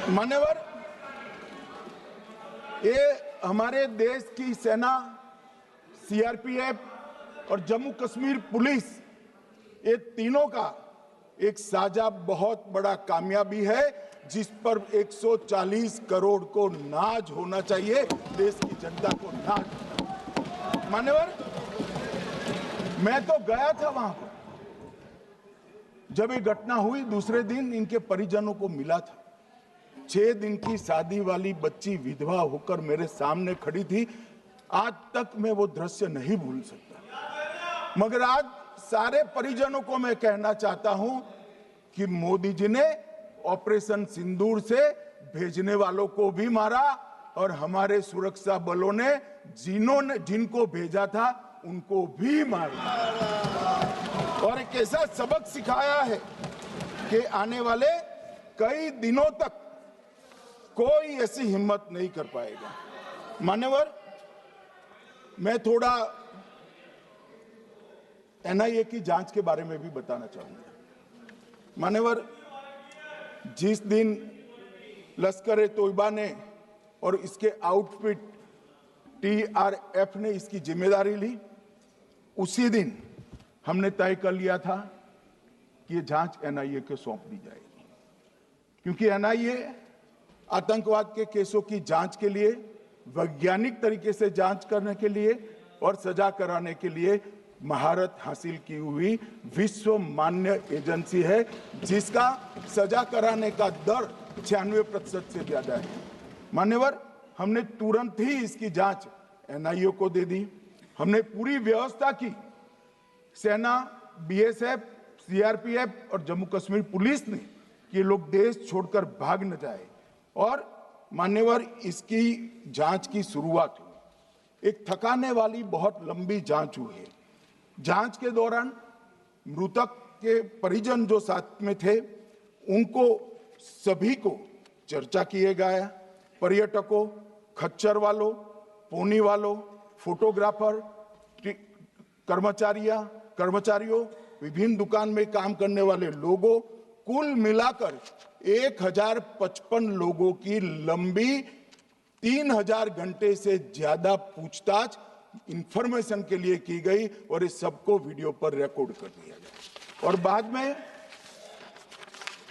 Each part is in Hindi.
मान्यवर, ये हमारे देश की सेना, सीआरपीएफ और जम्मू कश्मीर पुलिस, ये तीनों का एक साझा बहुत बड़ा कामयाबी है, जिस पर 140 करोड़ को नाज होना चाहिए, देश की जनता को नाज। मान्यवर, मैं तो गया था वहां पर जब ये घटना हुई। दूसरे दिन इनके परिजनों को मिला था। 6 दिन की शादी वाली बच्ची विधवा होकर मेरे सामने खड़ी थी। आज तक मैं वो दृश्य नहीं भूल सकता। मगर आज सारे परिजनों को मैं कहना चाहता हूं कि मोदी जी ने ऑपरेशन सिंदूर से भेजने वालों को भी मारा और हमारे सुरक्षा बलों ने जिनको भेजा था उनको भी मारा, और एक ऐसा सबक सिखाया है कि आने वाले कई दिनों तक कोई ऐसी हिम्मत नहीं कर पाएगा। मान्यवर, मैं थोड़ा एनआईए की जांच के बारे में भी बताना चाहूंगा। मान्यवर, जिस दिन लश्कर-ए-तोयबा ने और इसके आउटफिट टीआरएफ ने इसकी जिम्मेदारी ली, उसी दिन हमने तय कर लिया था कि ये जांच एनआईए को सौंप दी जाएगी, क्योंकि एनआईए आतंकवाद के केसों की जांच के लिए, वैज्ञानिक तरीके से जांच करने के लिए और सजा कराने के लिए महारत हासिल की हुई विश्व मान्य एजेंसी है, जिसका सजा कराने का दर 96% से ज्यादा है। मान्यवर, हमने तुरंत ही इसकी जांच एनआईए को दे दी। हमने पूरी व्यवस्था की। सेना, बीएसएफ, सीआरपीएफ और जम्मू कश्मीर पुलिस ने कि ये लोग देश छोड़कर भाग न जाए। और मान्यवर, इसकी जांच की शुरुआत हुई। एक थकाने वाली बहुत लंबी जांच हुई है। जांच के दौरान मृतक के परिजन जो साथ में थे, उनको सभी को चर्चा किए गया। पर्यटकों, खच्चर वालों, पोनी वालों, फोटोग्राफर, कर्मचारियों, विभिन्न दुकान में काम करने वाले लोगों, कुल मिलाकर 1055 लोगों की लंबी 3000 घंटे से ज्यादा पूछताछ इंफॉर्मेशन के लिए की गई और इस सबको वीडियो पर रिकॉर्ड कर दिया गया। और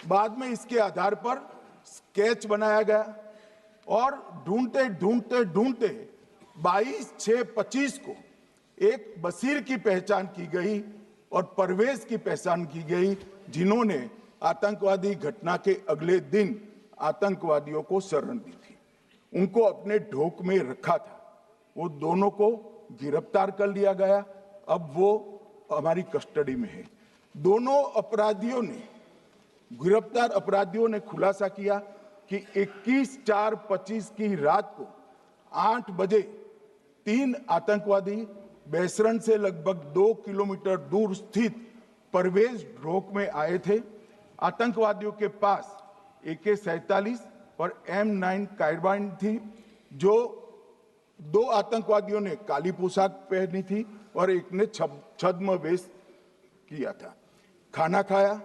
बाद में इसके आधार पर स्केच बनाया गया और ढूंढते 22/6/25 को एक बशीर की पहचान की गई और परवेज की पहचान की गई, जिन्होंने आतंकवादी घटना के अगले दिन आतंकवादियों को शरण दी थी। उनको अपने ढोक में रखा था। वो दोनों को गिरफ्तार कर लिया गया। अब वो हमारी कस्टडी में है। दोनों गिरफ्तार अपराधियों ने खुलासा किया कि 21/4/25 की रात को 8 बजे 3 आतंकवादी बेसरन से लगभग 2 किलोमीटर दूर स्थित परवेज ढोक में आए थे। आतंकवादियों के पास AK-47 और M9 कार्बाइन थी। जो 2 आतंकवादियों ने काली पोशाक पहनी थी और एक ने छद्म वेश किया था। खाना खाया,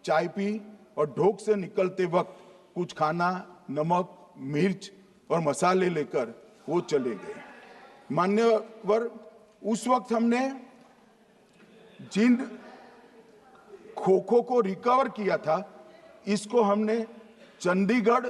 चाय पी और ढोक से निकलते वक्त कुछ खाना, नमक, मिर्च और मसाले लेकर वो चले गए। मान्यवर, उस वक्त हमने जिन खोखों को रिकवर किया था, इसको हमने चंडीगढ़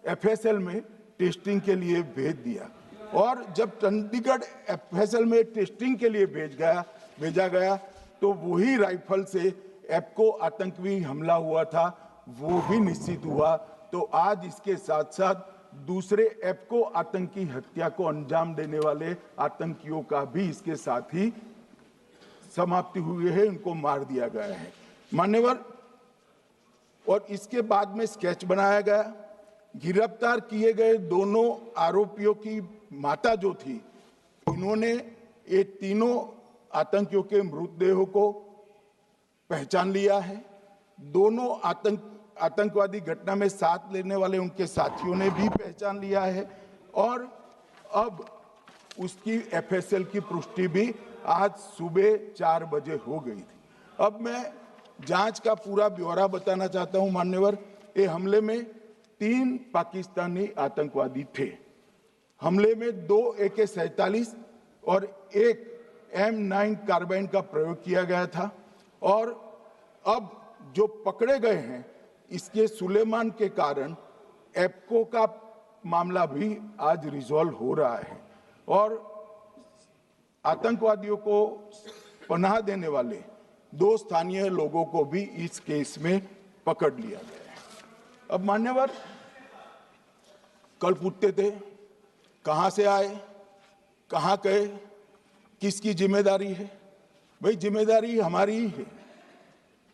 FSL में टेस्टिंग के लिए भेज दिया। और जब चंडीगढ़ FSL में टेस्टिंग के लिए भेजा गया तो वही राइफल से एप्को आतंकी हमला हुआ था, वो भी निश्चित हुआ। तो आज इसके साथ साथ दूसरे एप्को आतंकी हत्या को अंजाम देने वाले आतंकियों का भी इसके साथ ही समाप्ति हुई है, उनको मार दिया गया है। मान्यवर, और इसके बाद में स्केच बनाया गया। गिरफ्तार किए गए दोनों आरोपियों की माता जो थी, इन्होंने ये तीनों आतंकियों के मृतदेहों को पहचान लिया है। दोनों आतंकवादी घटना में साथ लेने वाले उनके साथियों ने भी पहचान लिया है और अब उसकी FSL की पुष्टि भी आज सुबह 4 बजे हो गई थी। अब मैं जांच का पूरा ब्यौरा बताना चाहता हूं। मान्यवर, ये हमले में 3 पाकिस्तानी आतंकवादी थे। हमले में 2 AK-47 और 1 M9 कार्बाइन का प्रयोग किया गया था और अब जो पकड़े गए हैं इसके सुलेमान के कारण एप्को का मामला भी आज रिजॉल्व हो रहा है और आतंकवादियों को पनाह देने वाले 2 स्थानीय लोगों को भी इस केस में पकड़ लिया गया है। अब मान्यवर कल पूछते थे कहां से आए, कहां गए, किसकी जिम्मेदारी है। भाई जिम्मेदारी हमारी ही है,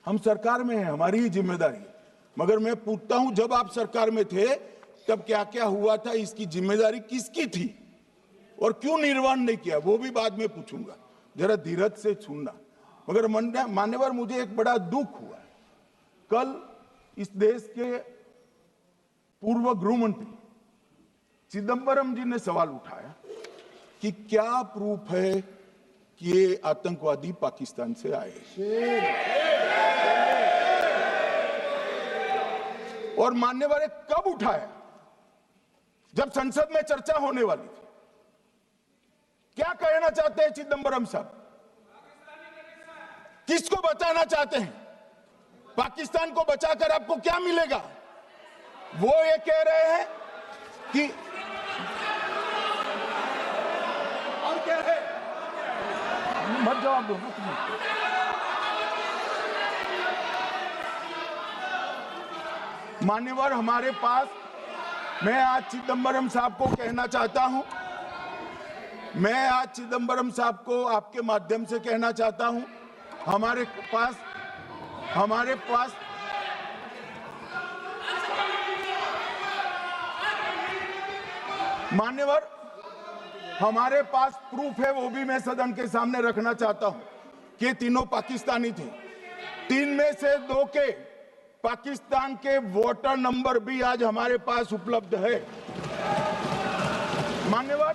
हम सरकार में हैं, हमारी ही जिम्मेदारी है। मगर मैं पूछता हूं जब आप सरकार में थे तब क्या क्या हुआ था, इसकी जिम्मेदारी किसकी थी और क्यों निर्वहन नहीं किया, वो भी बाद में पूछूंगा, जरा धीरज से सुनना। मगर मान्यवर मुझे एक बड़ा दुख हुआ। कल इस देश के पूर्व गृह मंत्री चिदंबरम जी ने सवाल उठाया कि क्या प्रूफ है कि ये आतंकवादी पाकिस्तान से आए, और मान्यवर कब उठाया, जब संसद में चर्चा होने वाली थी। क्या कहना चाहते हैं चिदंबरम साहब, किसको बचाना चाहते हैं, पाकिस्तान को बचाकर आपको क्या मिलेगा। वो ये कह रहे हैं कि और क्या है, मत जवाब दो। मान्यवर हमारे पास, मैं आज चिदंबरम साहब को कहना चाहता हूं, मैं आज चिदंबरम साहब को आपके माध्यम से कहना चाहता हूं, हमारे पास मान्यवर हमारे पास प्रूफ है, वो भी मैं सदन के सामने रखना चाहता हूं कि तीनों पाकिस्तानी थे। 3 में से 2 के पाकिस्तान के वोटर नंबर भी आज हमारे पास उपलब्ध है। मान्यवर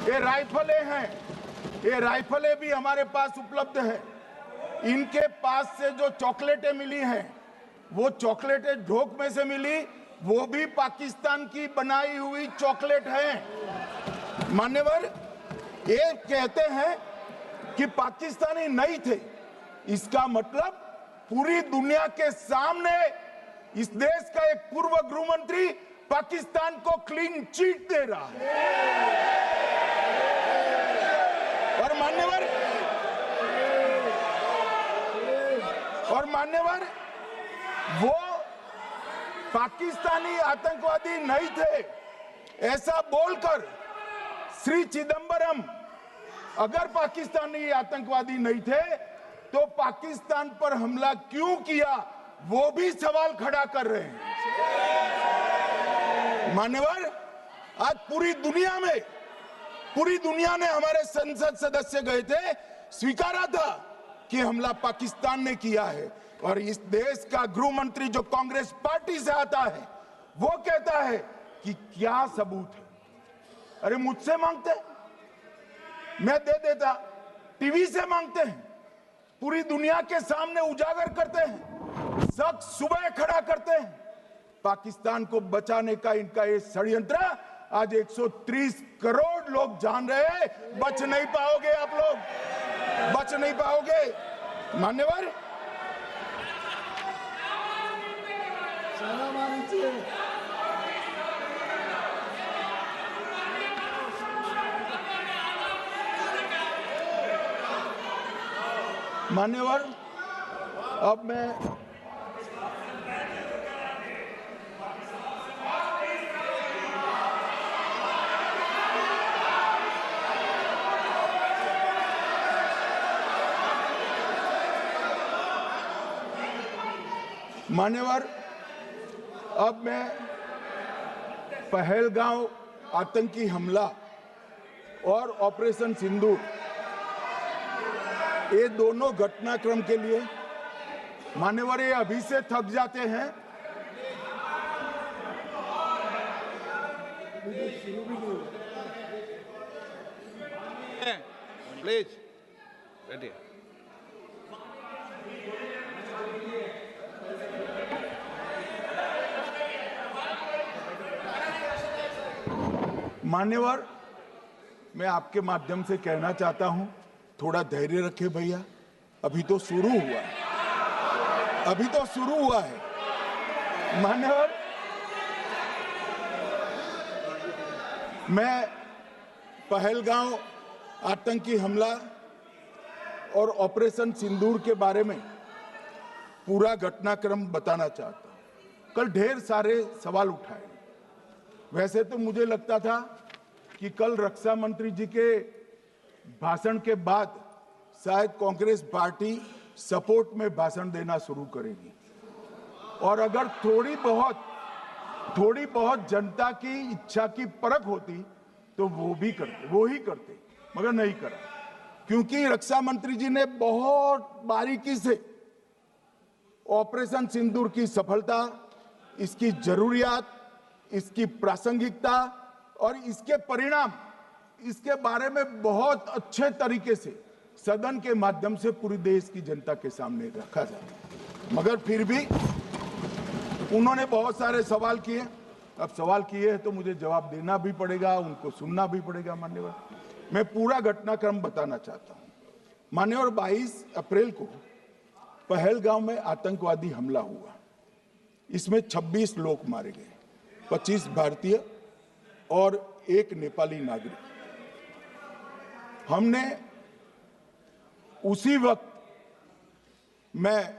ये राइफलें हैं, ये राइफलें भी हमारे पास उपलब्ध है। इनके पास से जो चॉकलेटें मिली हैं वो चॉकलेटें ढोक में से मिली, वो भी पाकिस्तान की बनाई हुई चॉकलेट है। मान्यवर ये कहते हैं कि पाकिस्तानी नहीं थे, इसका मतलब पूरी दुनिया के सामने इस देश का एक पूर्व गृह मंत्री पाकिस्तान को क्लीन चिट दे रहा है। और मान्यवर वो पाकिस्तानी आतंकवादी नहीं थे ऐसा बोलकर श्री चिदंबरम अगर पाकिस्तानी आतंकवादी नहीं थे तो पाकिस्तान पर हमला क्यों किया, वो भी सवाल खड़ा कर रहे हैं। मान्यवर आज पूरी दुनिया ने हमारे संसद सदस्य गए थे, स्वीकारा था कि हमला पाकिस्तान ने किया है, और इस देश का गृह मंत्री जो कांग्रेस पार्टी से आता है वो कहता है कि क्या सबूत है। अरे मुझसे मांगते मैं दे देता, टीवी से मांगते हैं, पूरी दुनिया के सामने उजागर करते हैं, सब सुबह खड़ा करते हैं। पाकिस्तान को बचाने का इनका ये षड्यंत्र आज 130 करोड़ लोग जान रहे हैं। बच नहीं पाओगे आप लोग, बच नहीं पाओगे। मान्यवर मान्यवर अब मैं पहलगांव आतंकी हमला और ऑपरेशन सिंदूर ये दोनों घटनाक्रम के लिए मान्यवर ये अभी से थक जाते हैं। प्लीज बैठिए। मान्यवर, मैं आपके माध्यम से कहना चाहता हूं, थोड़ा धैर्य रखे भैया, अभी तो शुरू हुआ है, अभी तो शुरू हुआ है। मान्यवर, मैं पहलगांव आतंकी हमला और ऑपरेशन सिंदूर के बारे में पूरा घटनाक्रम बताना चाहता हूं। कल ढेर सारे सवाल उठाए। वैसे तो मुझे लगता था कि कल रक्षा मंत्री जी के भाषण के बाद शायद कांग्रेस पार्टी सपोर्ट में भाषण देना शुरू करेगी और अगर थोड़ी बहुत जनता की इच्छा की परख होती तो वो ही करते, मगर नहीं करा, क्योंकि रक्षा मंत्री जी ने बहुत बारीकी से ऑपरेशन सिंदूर की सफलता, इसकी जरूरियात, इसकी प्रासंगिकता और इसके परिणाम, इसके बारे में बहुत अच्छे तरीके से सदन के माध्यम से पूरी देश की जनता के सामने रखा जाए। मगर फिर भी उन्होंने बहुत सारे सवाल किए। अब सवाल किए हैं तो मुझे जवाब देना भी पड़ेगा, उनको सुनना भी पड़ेगा। मान्यवर, मैं पूरा घटनाक्रम बताना चाहता हूं। मान्यवर, 22 अप्रैल को पहलगांव में आतंकवादी हमला हुआ। इसमें 26 लोग मारे गए, 25 भारतीय और 1 नेपाली नागरिक। हमने उसी वक्त मैं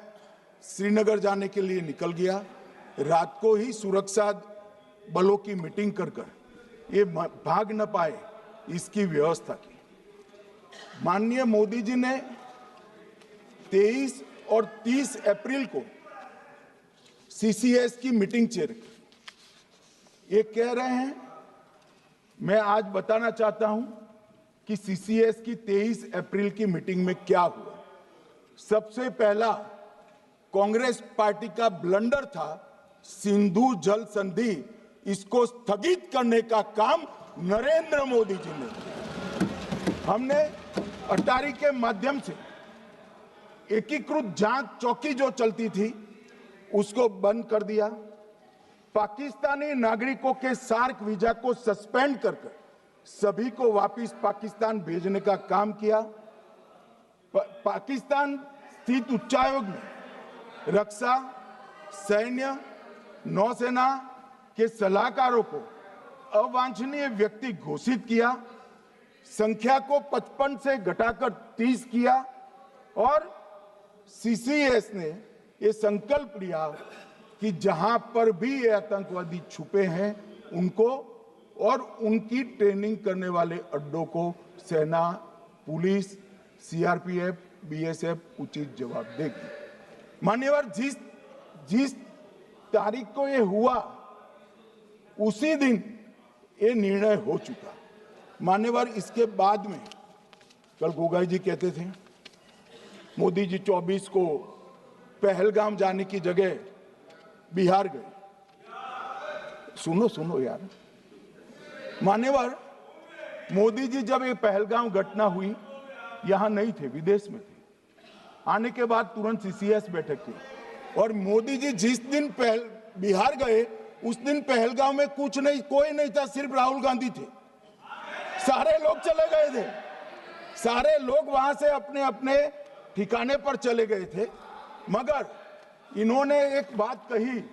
श्रीनगर जाने के लिए निकल गया। रात को ही सुरक्षा बलों की मीटिंग कर ये भाग न पाए इसकी व्यवस्था की। माननीय मोदी जी ने 23 और 30 अप्रैल को सीसीएस की मीटिंग चेयर की। ये कह रहे हैं, मैं आज बताना चाहता हूं कि सीसीएस की 23 अप्रैल की मीटिंग में क्या हुआ। सबसे पहला कांग्रेस पार्टी का ब्लंडर था सिंधु जल संधि, इसको स्थगित करने का काम नरेंद्र मोदी जी ने। हमने अटारी के माध्यम से एकीकृत जांच चौकी जो चलती थी उसको बंद कर दिया। पाकिस्तानी नागरिकों के सार्क वीजा को सस्पेंड कर सभी को वापस पाकिस्तान भेजने का काम किया। पाकिस्तान स्थित उच्चायोग में रक्षा, सैन्य, नौसेना के सलाहकारों को अवांछनीय व्यक्ति घोषित किया। संख्या को 55 से घटाकर 30 किया और सीसीएस ने ये संकल्प लिया कि जहां पर भी ये आतंकवादी छुपे हैं उनको और उनकी ट्रेनिंग करने वाले अड्डों को सेना, पुलिस, सीआरपीएफ, बीएसएफ उचित जवाब देगी। मान्यवर, जिस तारीख को ये हुआ उसी दिन ये निर्णय हो चुका। मान्यवर, इसके बाद में कल गोगाई जी कहते थे मोदी जी 24 को पहलगाम जाने की जगह बिहार गए। सुनो यार। मान्यवर, मोदी जी जब ये पहलगाम घटना हुई यहां नहीं थे, विदेश में थे। आने के बाद तुरंत सीसीएस बैठक की और मोदी जी जिस दिन बिहार गए उस दिन पहलगाम में कोई नहीं था, सिर्फ राहुल गांधी थे। सारे लोग चले गए थे, सारे लोग वहां से अपने अपने ठिकाने पर चले गए थे। मगर इन्होंने एक बात कही,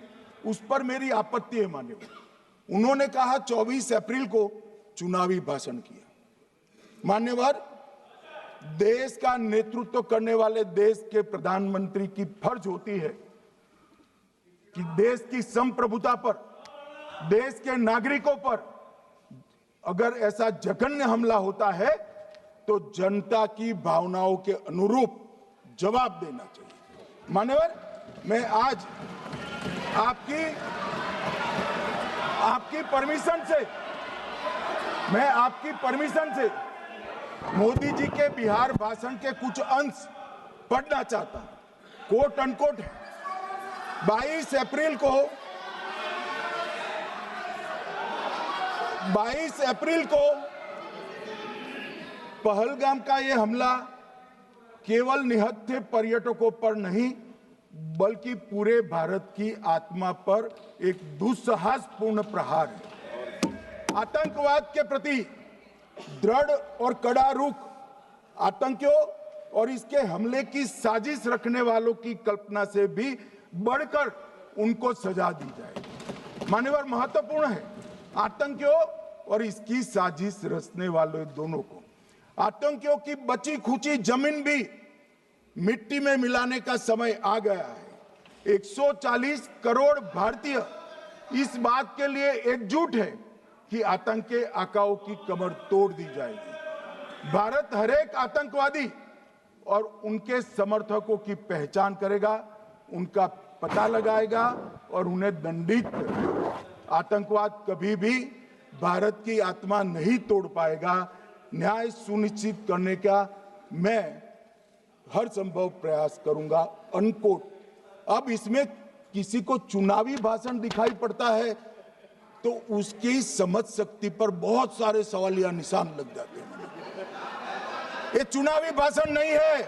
उस पर मेरी आपत्ति है। मान्यवर, उन्होंने कहा 24 अप्रैल को चुनावी भाषण किया। मान्यवर, देश का नेतृत्व करने वाले देश के प्रधानमंत्री की फर्ज होती है कि देश की संप्रभुता पर, देश के नागरिकों पर अगर ऐसा जघन्य हमला होता है तो जनता की भावनाओं के अनुरूप जवाब देना चाहिए। मान्यवर, मैं आज आपकी परमिशन से मोदी जी के बिहार भाषण के कुछ अंश पढ़ना चाहता हूं। कोट अनकोट है। 22 अप्रैल को पहलगाम का यह हमला केवल निहत्थे पर्यटकों पर नहीं बल्कि पूरे भारत की आत्मा पर एक दुस्साहसपूर्ण प्रहार है। आतंकवाद के प्रति दृढ़ और कड़ा रुख, आतंकियों और इसके हमले की साजिश रखने वालों की कल्पना से भी बढ़कर उनको सजा दी जाए। मान्यवर, महत्वपूर्ण है आतंकियों और इसकी साजिश रचने वाले दोनों को, आतंकियों की बची खुची जमीन भी मिट्टी में मिलाने का समय आ गया है। 140 करोड़ भारतीय इस बात के लिए एकजुट है कि आतंक के आकाओं की कमर तोड़ दी जाएगी। भारत हर एक आतंकवादी और उनके समर्थकों की पहचान करेगा, उनका पता लगाएगा और उन्हें दंडित करेगा। आतंकवाद कभी भी भारत की आत्मा नहीं तोड़ पाएगा। न्याय सुनिश्चित करने का मैं हर संभव प्रयास करूंगा। अनकोट। अब इसमें किसी को चुनावी भाषण दिखाई पड़ता है तो उसकी समझ शक्ति पर बहुत सारे सवालिया निशान लग जाते हैं। ये चुनावी भाषण नहीं है,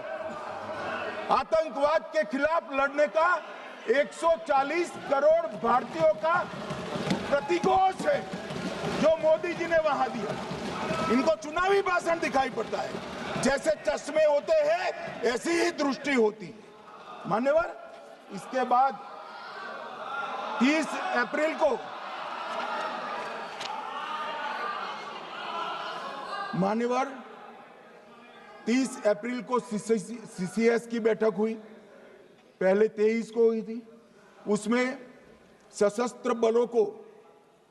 आतंकवाद के खिलाफ लड़ने का 140 करोड़ भारतीयों का प्रतिघोष है जो मोदी जी ने वहां दिया। इनको चुनावी भाषण दिखाई पड़ता है। जैसे चश्मे होते हैं ऐसी ही दृष्टि होती है। मान्यवर, इसके बाद 30 अप्रैल को मान्यवर 30 अप्रैल को सीसीएस की बैठक हुई, पहले 23 को हुई थी। उसमें सशस्त्र बलों को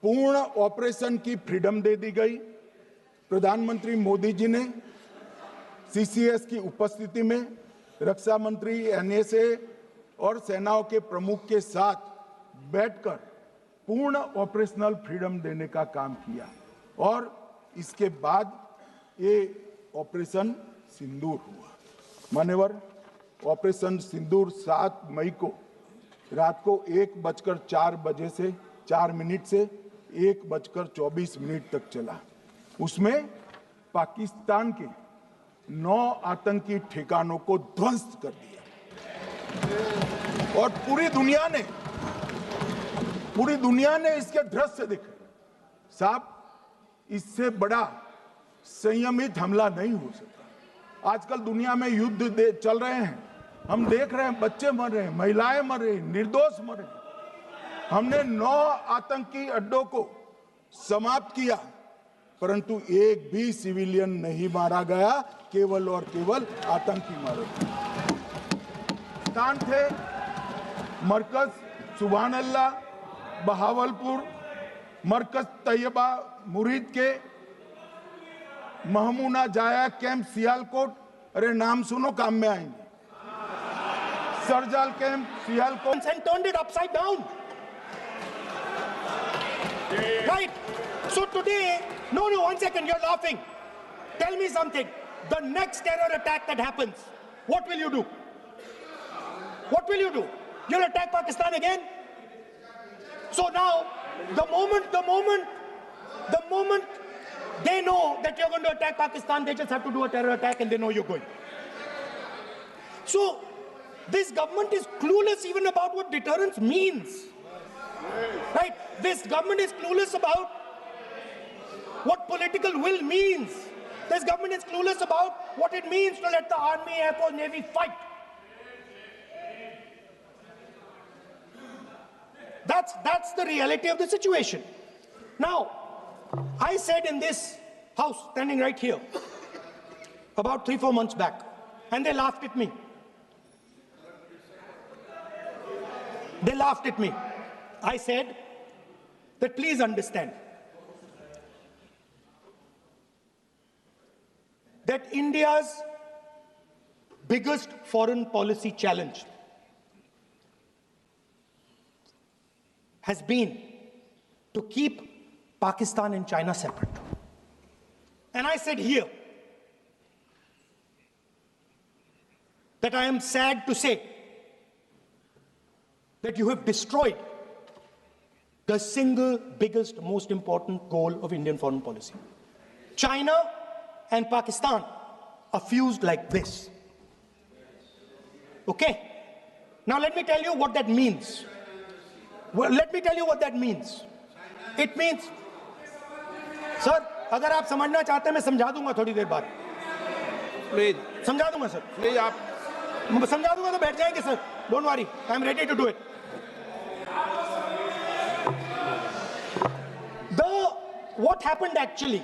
पूर्ण ऑपरेशन की फ्रीडम दे दी गई। प्रधानमंत्री मोदी जी ने सीसीएस की उपस्थिति में रक्षा मंत्री, एनएसए और सेनाओं के प्रमुख के साथ बैठकर पूर्ण ऑपरेशनल फ्रीडम देने का काम किया और इसके बाद ये ऑपरेशन सिंदूर हुआ। मान्यवर, ऑपरेशन सिंदूर 7 मई को रात को 1:04 से 4 मिनट से 1:24 तक चला। उसमें पाकिस्तान के 9 आतंकी ठिकानों को ध्वस्त कर दिया और पूरी दुनिया ने इसके दृश्य देखे। साहब, इससे बड़ा संयमित हमला नहीं हो सकता। आजकल दुनिया में युद्ध चल रहे हैं, हम देख रहे हैं, बच्चे मर रहे हैं, महिलाएं मर रही, निर्दोष मर रहे। हमने 9 आतंकी अड्डों को समाप्त किया, परंतु एक भी सिविलियन नहीं मारा गया, केवल और केवल आतंकी मारे गए। स्थान थे मरकज सुभान अल्लाह बहावलपुर, मरकज तैयबा मुरीद के, महमूना जाया कैंप सियालकोट, अरे नाम सुनो काम में आएंगे, सरजाल camp Sialkot, and turned it upside down. Right. So today, no, one second, you're laughing. Tell me something. The next terror attack that happens, what will you do? What will you do? You'll attack Pakistan again? So now, the moment they know that you're going to attack Pakistan, they just have to do a terror attack and they know you're going. So, this government is clueless even about what deterrence means. Right? This government is clueless about what political will means. This government is clueless about what it means to let the army, air force, navy fight. That's the reality of the situation. Now, I said in this house, standing right here, about 3-4 months back, and they laughed at me. They laughed at me. I said that please understand that India's biggest foreign policy challenge has been to keep Pakistan and China separate. And I said here that I am sad to say that you have destroyed the single biggest, most important goal of Indian foreign policy. China and Pakistan are fused like this. Okay? Now let me tell you what that means. Well, let me tell you what that means. It means sir, अगर आप समझना चाहते हैं मैं समझा दूंगा थोड़ी देर बाद, Please, समझा दूंगा सर, please, आप समझा दूंगा तो बैठ जाएंगे sir, don't worry, I am ready to do it. What happened actually,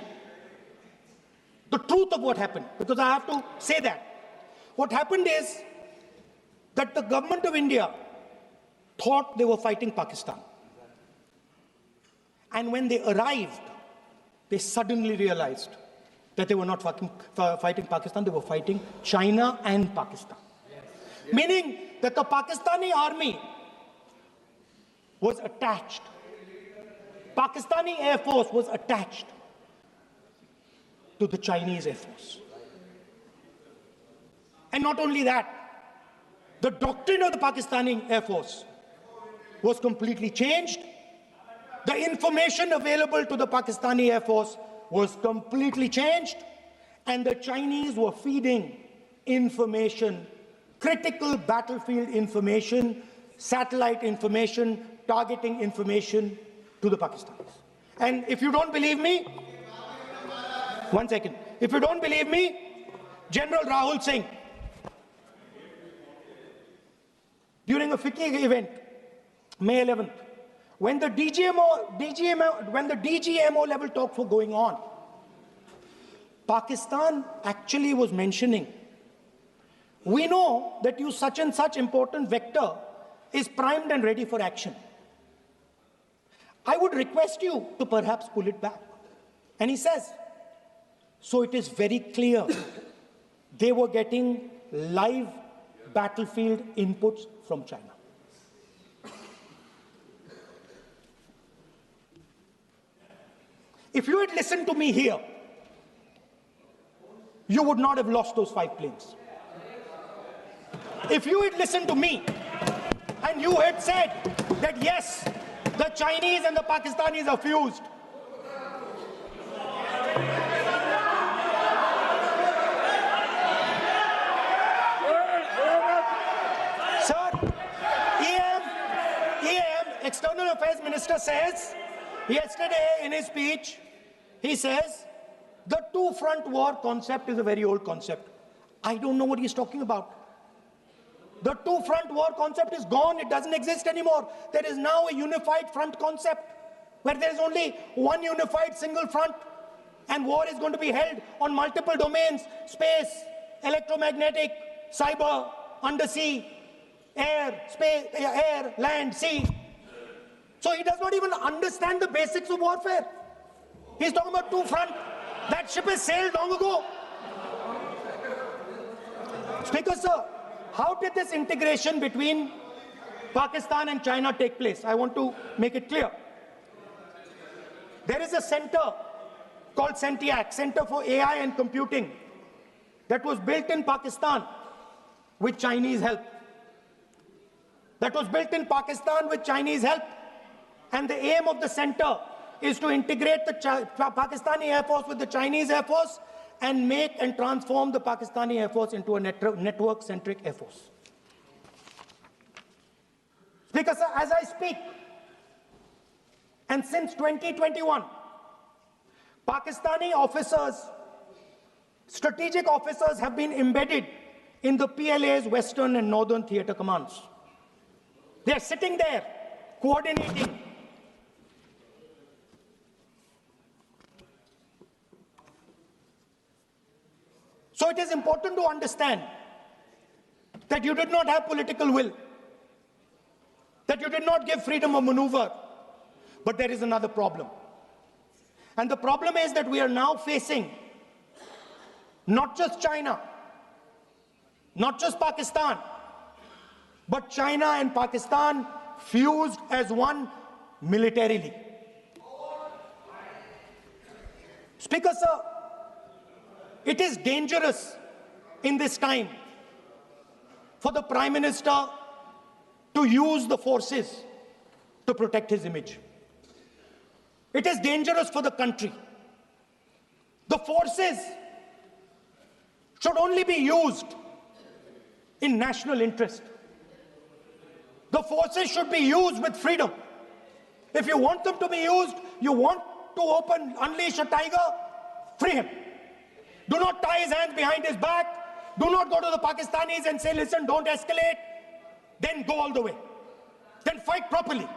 the truth of what happened, because I have to say that. What happened is that the government of India thought they were fighting Pakistan. And when they arrived, they suddenly realized that they were not fighting Pakistan, they were fighting China and Pakistan. Meaning that the Pakistani army was attached. Pakistani Air Force was attached to the Chinese Air Force. And not only that, the doctrine of the Pakistani Air Force was completely changed. The information available to the Pakistani Air Force was completely changed. And the Chinese were feeding information, critical battlefield information, satellite information, targeting information to the Pakistanis. And if you don't believe me, one second. If you don't believe me, General Rahul Singh, during a FICCI event, May 11th, when the DGMO level talks were going on, Pakistan actually was mentioning, we know that you such and such important vector is primed and ready for action. I would request you to perhaps pull it back. And he says, so it is very clear they were getting live battlefield inputs from China. If you had listened to me here, you would not have lost those 5 planes. If you had listened to me and you had said that yes, the Chinese and the Pakistanis are fused, sir, EM, External Affairs Minister says, yesterday in his speech, he says, the two-front war concept is a very old concept. I don't know what he's talking about. The two-front war concept is gone. It doesn't exist anymore. There is now a unified front concept where there is only one unified single front, and war is going to be held on multiple domains: space, electromagnetic, cyber, undersea, air, space, air, land, sea. So he does not even understand the basics of warfare. He's talking about two-front. That ship has sailed long ago. Speaker, sir, how did this integration between Pakistan and China take place? I want to make it clear. There is a center called CENTIAC, Center for AI and Computing, that was built in Pakistan with Chinese help. And the aim of the center is to integrate the Pakistani Air Force with the Chinese Air Force and make and transform the Pakistani Air Force into a network-centric Air Force. Speaker, sir, as I speak, and since 2021, Pakistani officers, strategic officers, have been embedded in the PLA's Western and Northern Theater Commands. They are sitting there, coordinating. So it is important to understand that you did not have political will, that you did not give freedom of maneuver, but there is another problem. And the problem is that we are now facing not just China, not just Pakistan, but China and Pakistan fused as one militarily. Speaker, sir, it is dangerous in this time for the Prime Minister to use the forces to protect his image. It is dangerous for the country. The forces should only be used in national interest. The forces should be used with freedom. If you want them to be used, you want to unleash a tiger, free him. Do not tie his hands behind his back. Do not go to the Pakistanis and say, listen, don't escalate. Then go all the way. Then fight properly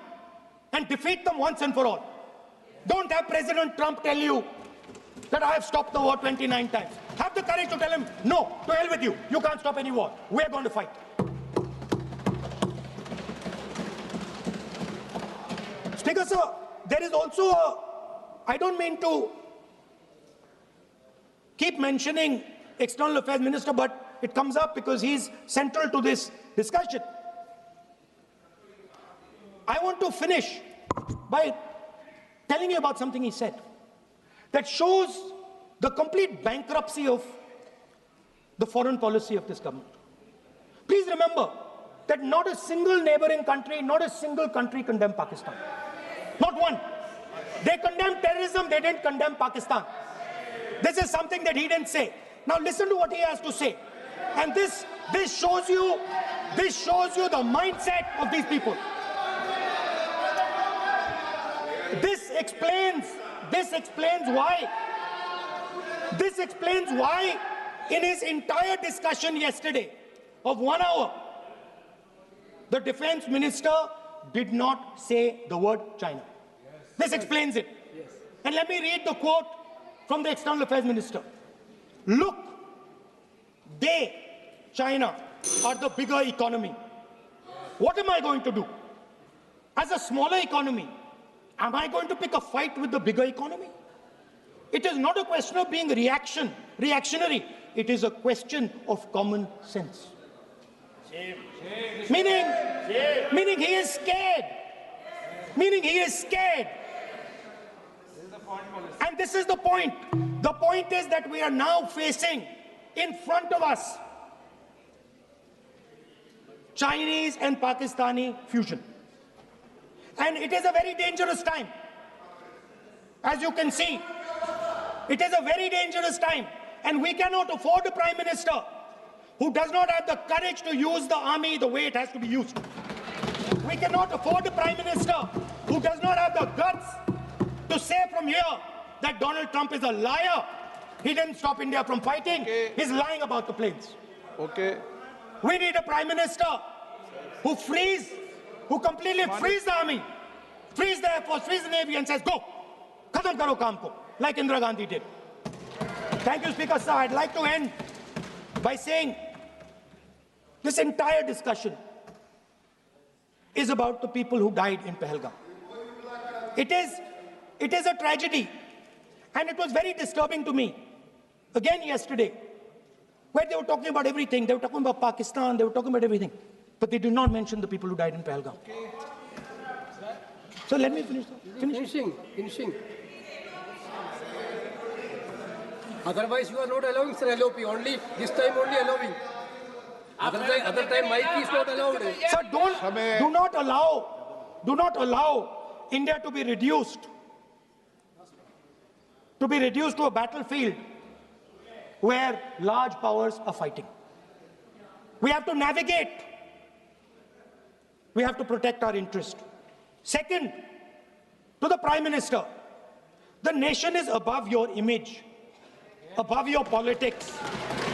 and defeat them once and for all. Don't have President Trump tell you that I have stopped the war 29 times. Have the courage to tell him, no, to hell with you. You can't stop any war. We're going to fight. Speaker, sir, there is also I don't mean to keep mentioning External Affairs Minister, but it comes up because he's central to this discussion. I want to finish by telling you about something he said that shows the complete bankruptcy of the foreign policy of this government. Please remember that not a single neighboring country, not a single country condemned Pakistan. Not one. They condemned terrorism, they didn't condemn Pakistan. This is something that he didn't say. Now listen to what he has to say. And this shows you the mindset of these people. This explains why in his entire discussion yesterday of 1 hour, the defense minister did not say the word China. This explains it. And let me read the quote from the External Affairs Minister. Look, China, are the bigger economy. What am I going to do? As a smaller economy, am I going to pick a fight with the bigger economy? It is not a question of being reactionary. It is a question of common sense. Meaning he is scared. And this is the point. The point is that we are now facing in front of us Chinese and Pakistani fusion. And it is a very dangerous time. As you can see, it is a very dangerous time. And we cannot afford a Prime Minister who does not have the courage to use the army the way it has to be used. We cannot afford a Prime Minister who does not have the guts to say from here that Donald Trump is a liar. He didn't stop India from fighting. Okay. He's lying about the planes. Okay. We need a Prime Minister who completely frees the army, frees the Air Force, frees the Navy and says, go, khatam karo kaam ko, like Indira Gandhi did. Thank you, Speaker, sir. I'd like to end by saying this entire discussion is about the people who died in Pahalgam. It is a tragedy, and it was very disturbing to me, again yesterday, where they were talking about everything. They were talking about Pakistan, they were talking about everything, but they did not mention the people who died in Pahalgam. So let me finish. Finishing. Otherwise, you are not allowing, sir, LOP. Only this time, only allowing. Other time, mic is not allowed. Sir, do not allow India to be reduced to a battlefield where large powers are fighting. We have to navigate. We have to protect our interest. Second, to the Prime Minister, the nation is above your image, above your politics,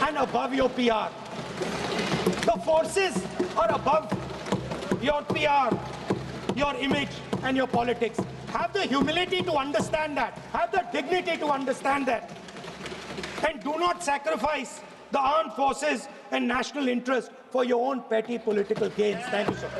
and above your PR. The forces are above your PR, your image, and your politics. Have the humility to understand that. Have the dignity to understand that. And do not sacrifice the armed forces and national interest for your own petty political gains. Thank you, sir.